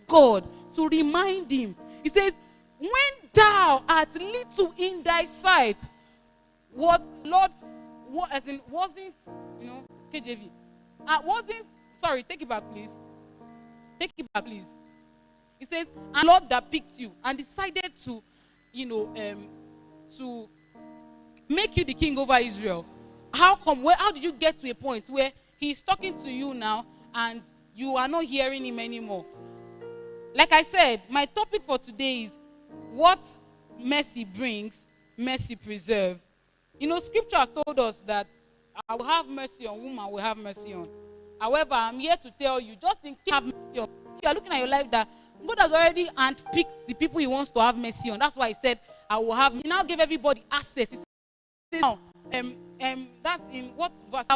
God to remind him. He says, when thou art little in thy sight, what Lord, what, as in, wasn't, KJV, wasn't, sorry, take it back, please. Take it back, please. He says, and Lord that picked you and decided to, to make you the king over Israel. How come? How did you get to a point where he's talking to you now and you are not hearing him anymore? Like I said, my topic for today is what mercy brings, mercy preserve. Scripture has told us that I will have mercy on whom I will have mercy on. However, I'm here to tell you, just in case you have mercy on, you are looking at your life that God has already handpicked the people he wants to have mercy on. That's why he said, I will have. He now gave everybody access. He said, now, that's in what verse?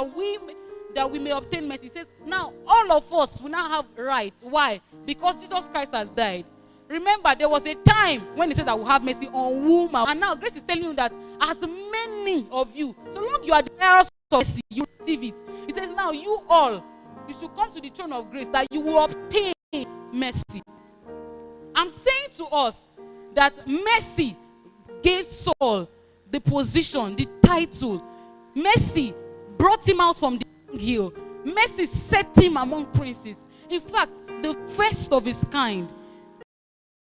That we may obtain mercy. He says, now all of us will now have rights. Why? Because Jesus Christ has died. Remember, there was a time when he said, I will have mercy on whom. And now grace is telling you that as many of you, so long you are desirous of mercy, you receive it. He says, now you all, you should come to the throne of grace that you will obtain mercy. I'm saying to us that mercy gave Saul the position, the title. Mercy brought him out from the hill. Mercy set him among princes. In fact, the first of his kind.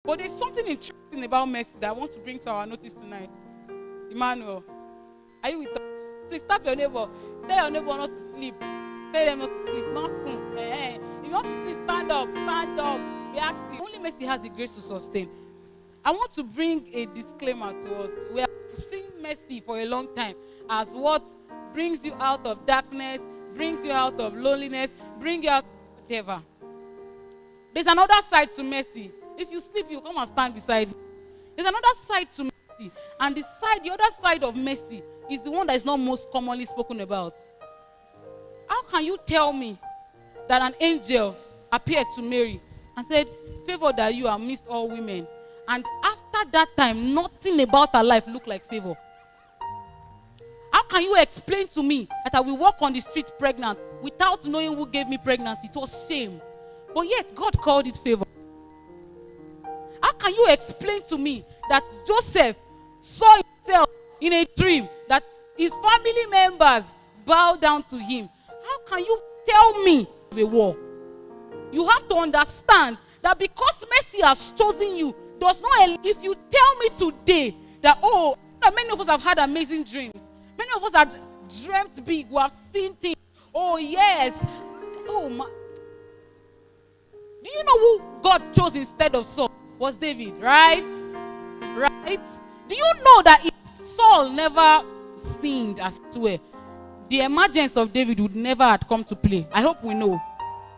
But there's something interesting about mercy that I want to bring to our notice tonight. Emmanuel, are you with us? Please tap your neighbor. Tell your neighbor not to sleep. Tell them not to sleep. Not soon. If you want to sleep, stand up. Stand up. Be active. Only mercy has the grace to sustain. I want to bring a disclaimer to us. We have seen mercy for a long time as what brings you out of darkness, brings you out of loneliness, brings you out of whatever. There's another side to mercy. If you sleep, you come and stand beside me. There's another side to mercy. And the other side of mercy is the one that is not most commonly spoken about. How can you tell me that an angel appeared to Mary and said, favored are you amidst all women? And after that time, nothing about her life looked like favor. How can you explain to me that I will walk on the streets pregnant without knowing who gave me pregnancy? It was shame. But yet, God called it favor. How can you explain to me that Joseph saw himself in a dream that his family members bowed down to him? How can you tell me of a war? You have to understand that because mercy has chosen you, does not. If you tell me today that, many of us have had amazing dreams. Many of us have dreamt big. We have seen things. Oh, yes. Oh, my. Do you know who God chose instead of Saul? Was David, right? Right? Do you know that if Saul never sinned as well, the emergence of David would never have come to play? I hope we know.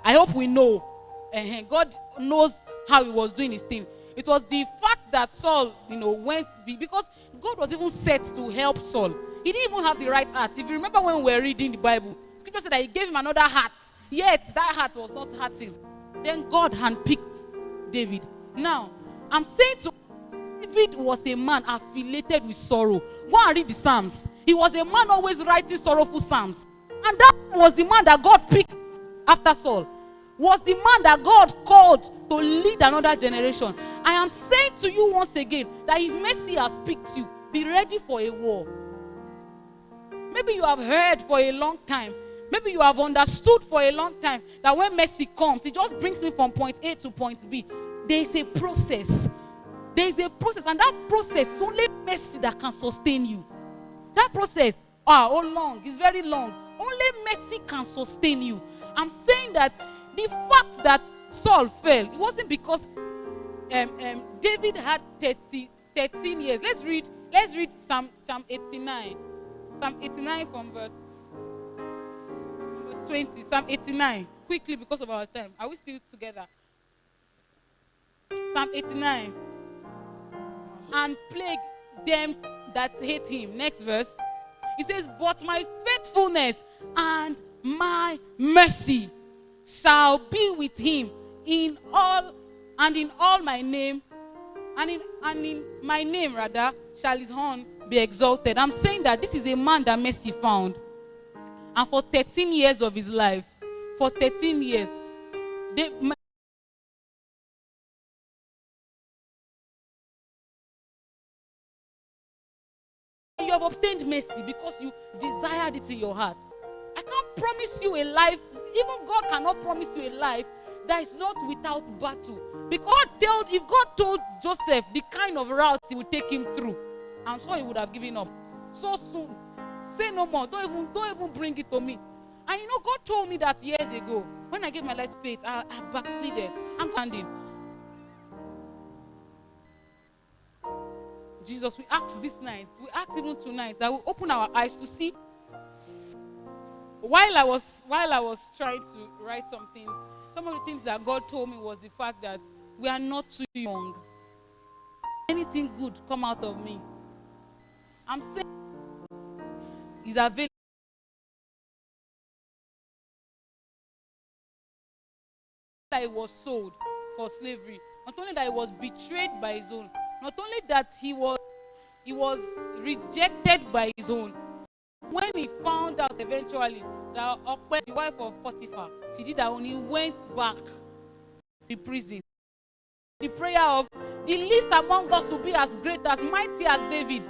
I hope we know. God knows how he was doing his thing. It was the fact that Saul, went because God was even set to help Saul. He didn't even have the right heart. If you remember when we were reading the Bible, Scripture said that he gave him another heart. Yet that heart was not hurting. Then God handpicked David. Now, I'm saying to David was a man affiliated with sorrow. Go and read the Psalms. He was a man always writing sorrowful psalms. And that was the man that God picked after Saul. Was the man that God called to lead another generation. I am saying to you once again that if mercy has picked you, be ready for a war. Maybe you have heard for a long time. Maybe you have understood for a long time that when mercy comes, it just brings me from point A to point B. There is a process. There is a process, and that process is only mercy that can sustain you. That process, long, it's very long. Only mercy can sustain you. I'm saying that the fact that Saul fell, it wasn't because David had 13 years. Let's read Psalm 89. Psalm 89 from verse 20. Psalm 89. Quickly because of our time. Are we still together? Psalm 89. And plague them that hate him. Next verse. It says, but my faithfulness and my mercy shall be with him in all my name, and in my name rather shall his horn be exalted. I'm saying that this is a man that mercy found. And for 13 years of his life, for 13 years, you have obtained mercy because you desired it in your heart. I can't promise you a life, even God cannot promise you a life that is not without battle. Because if God told Joseph the kind of route he would take him through, I'm sure he would have given up so soon. Say no more. Don't even bring it to me. And you know, God told me that years ago. When I gave my life to faith, I backslided. I'm standing. Jesus, we ask this night, we ask even tonight, that we open our eyes to see. While I was trying to write some things, some of the things that God told me was the fact that we are not too young. Anything good come out of me. I'm saying is available. That he was sold for slavery. Not only that he was betrayed by his own. Not only that he was rejected by his own. When he found out eventually that Okpe, the wife of Potiphar, she did her own, he went back to prison. The prayer of the least among us will be as great, as mighty as David.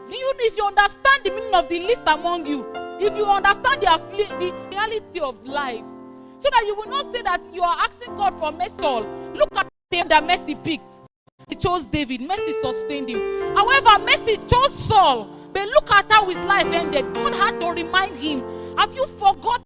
If you understand the meaning of the least among you, if you understand the reality of life, so that you will not say that you are asking God for mercy. Look at him that mercy picked. He chose David. Mercy sustained him. However, mercy chose Saul. But look at how his life ended. God had to remind him, have you forgotten